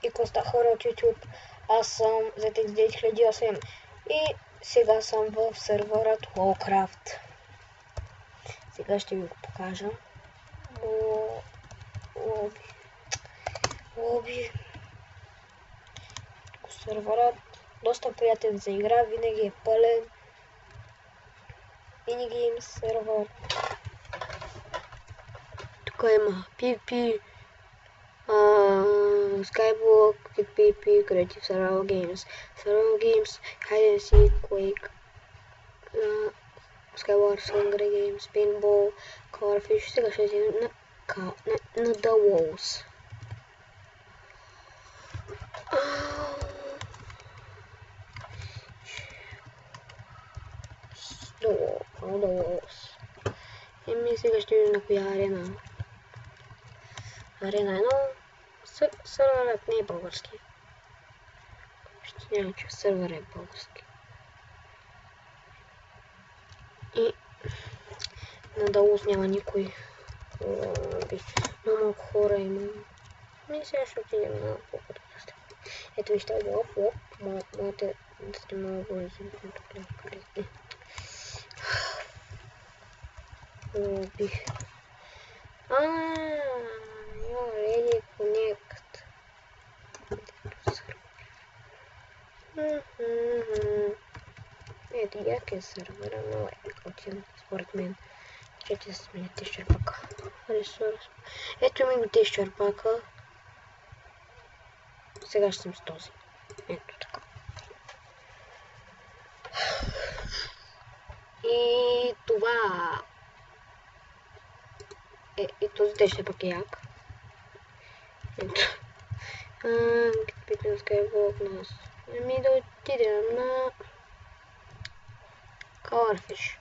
и Коста хора от YouTube. Аз съм ZX9008 и сега съм в серверът Lowcraft. Сега ще ви го покажа. Лоби. Серверът доста приятен за игра, винаги е пълен. Minigame сервер. Тук има PvP, Skyblock, PvP, Creative Survival Games, Hide and Seek, Quake, Skywars, Hunger Games, Pinball, Coverfish. Сега ще видим на The Walls. The Walls. Еми сега ще видим на коя арена. Арена 1. Серверът не е български. Ще няма, че сервер е български. И на The Walls няма никой. Много хора има. И сега ще отидем на по-пътната. Ето вижте, лоп. Моите да сте много бързи. Лоби. You're ready to connect. Ето як е сервера, но е готин според мен. Чете да сменя тещер пака. Ресурс. Ето ми го тещер пака. Сега ще съм с този. Ето така. И това и този тещер пак е як. Ето. Питам Skyblock нас. Ами да отидем на Coverfish.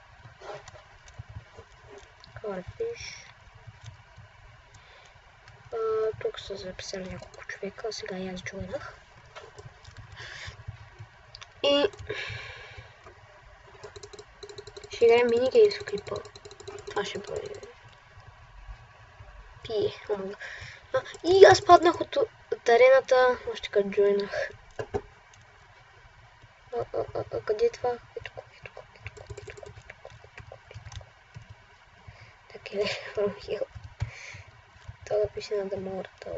Тук са записали няколко човека, сега и аз джойнах. И ще играем минигеймс в клипа. Това ще бъде. Пие. И аз паднах от арената, още като джойнах. Къде е това? Ето. Така е, фромхил. Това да пише на дамората.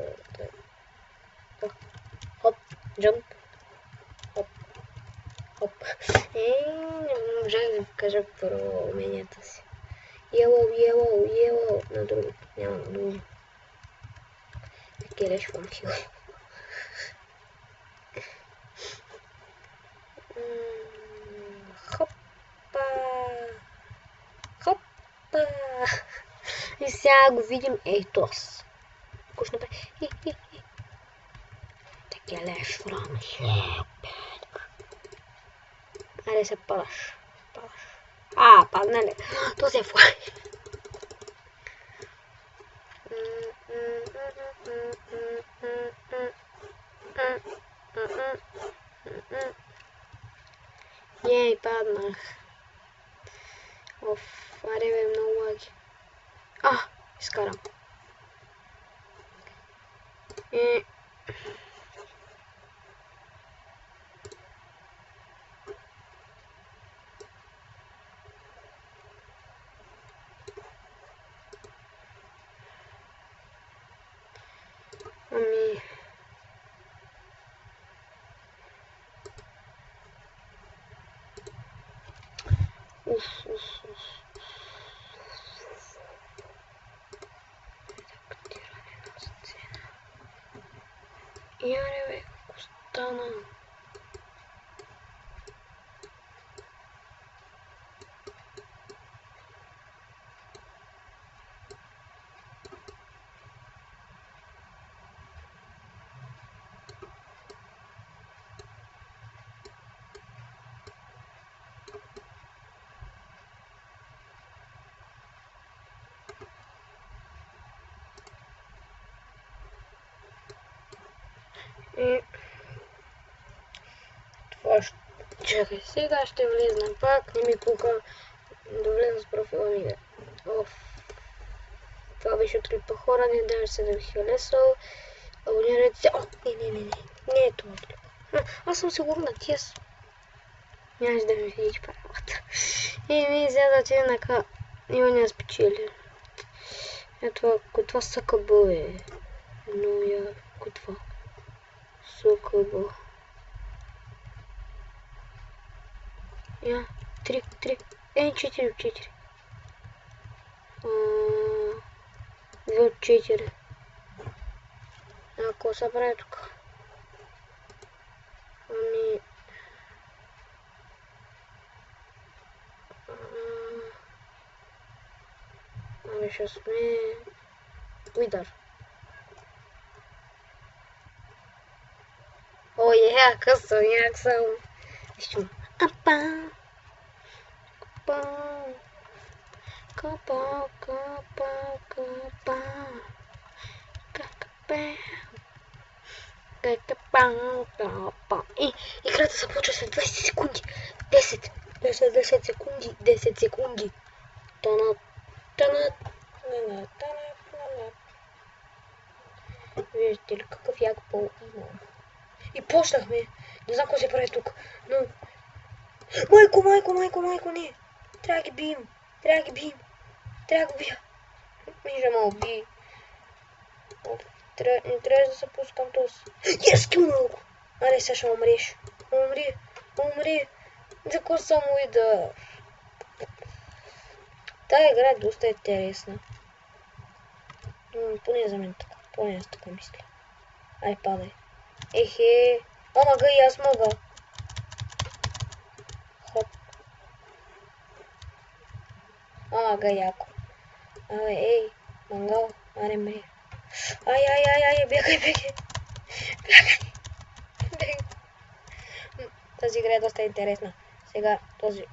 Хоп, джамп. Хоп. Не можах да ви покажа първо уменията си. Yellow. На друго. Няма на друго. Келеш фромхил. Хопа. И сега го видим. Ей, тос. Куш направи. Така леш фромхил. Айде се падаш. Падна ли? Този е флай. Ей, паднах. Айде бе, много лаги. Изкарам. Яре бе, какво стана? И това ще... Чакай, сега ще влезна пак, не ми пука да влезна с профила ми. Това беше от клипа хора, не да се да ви харесал. Не е това. Аз съм сигурна, тия са. Нямаш да ми видиш правилата. Сега да ти нака. Има не спечели. Ето, това СКБ е. Но я, това. СКБ. Я, 3. 4 от 4. 2 от 4. Какво се прави тук? Ами ще сме... Уидар. О, късо, як съм. Еще. Апа. Капа. И играта започва след 20 секунди. 10 секунди. 10 секунди. Виждате ли какъв як пол имам? И почнахме. Не знам какво се прави тук, но... Майко, не! Трябва да ги бием. Трябва да го бия. Мижа ме уби. Не трябва да се пускам този. Скилнал го! Аре, сега ще умреш. Умри. За какво съм уидар? Тая игра е доста интересна. Поне за мен така. Поне аз така мисля. Ай, падай. Ехе. Омага, и аз мога. Хоп. Омага, яко. Ей, мангал. Аре, мри. Ай, бягай. Тази игра е доста интересна. Сега този...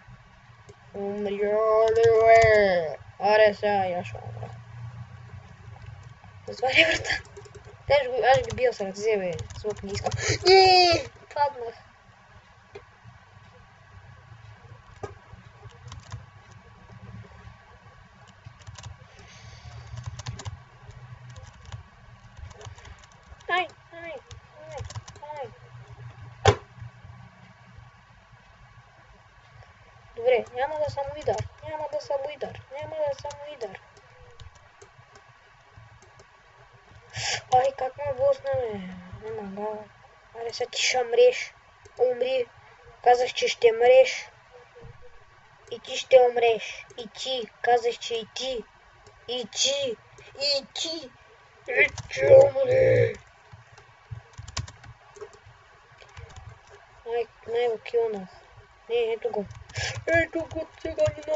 Аре, сега я ще умра. Затваря врата. Аз ги бил с ръце, бе. Звук не искам. Паднах. Ай. Добре, няма да съм уидар. Ай, как ме блъсна, бе? Не мога. Аре, сега ти ще мреш. Умри. Казах, че ще мреш. И ти ще умреш. И ти. Казах, че и ти. И ти умри. Ай, го килнах. Не, ето го, циганина.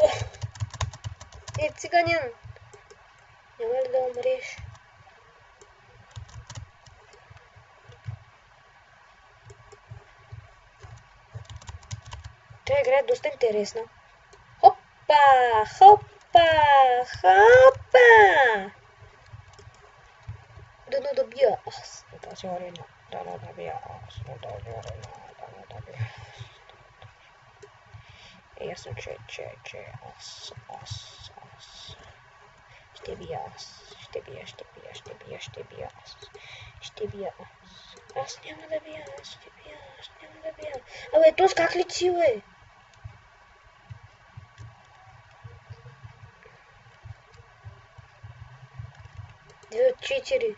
Циганин. Няма ли да умреш? Тая игра е доста интересна. Хопа! Да не добия аз на тази арена. Аз съм че аз. Ще бия аз. Аз няма да бия. Абе, този как лети, бе? Две от 4.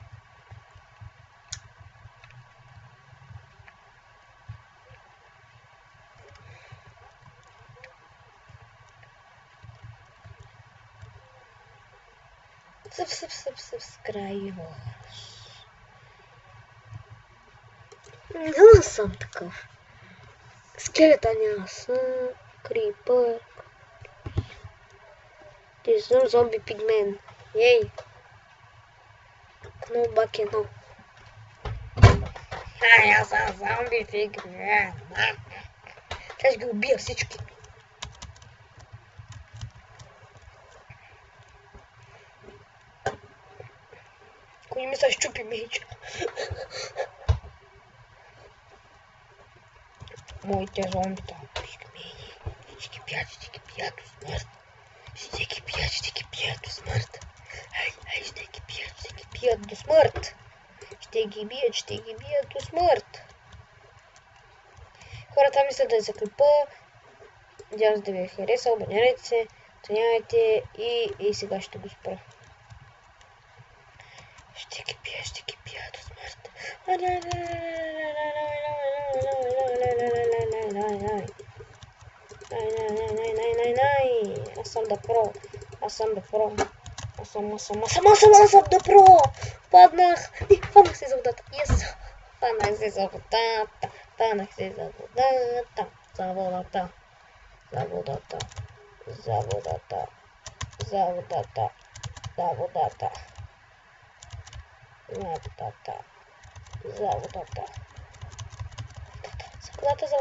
Subscribe. Не съм такъв. Скелета няма съм. Крипър. Ти съм зомби пигмен. Ей. Кнолбак едно. Аз съм зомби пигмен. Сега ще ги убия всички. Кой ми се щупи меч. Моите зомбита. Пигмени. Ще ги бият до смърт. Ще ги бият до смърт. Ще ги бият до смърт. ще ги бият до смърт. Хората мислят да за клипа. Надявам се да ви е харесал, абонирайте се, оценявайте и сега ще го спра. Ще ги бия до смърт. Аз съм да про. Аз съм да про. Паднах се за водата. Yes. Паднах се за водата. За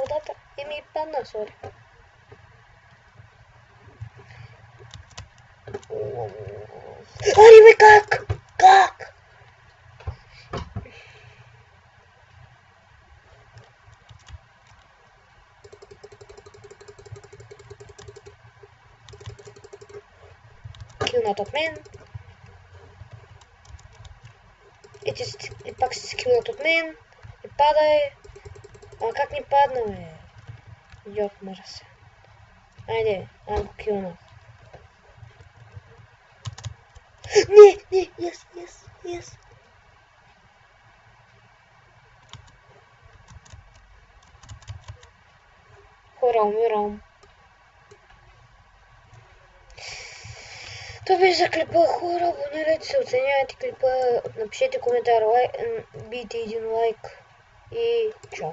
водата. И ми падна, сори. Ари, бе, как? Килнат от мен. И пак си скилнат от мен. И падай. А как ни падна, бе? Йок, мъра се. Айде, аз го килнах. Не, yes. Хора, умирам. Това беше за клипа, хора, абонирайте се, оценявайте клипа, напишете коментар, бийте един лайк и чао.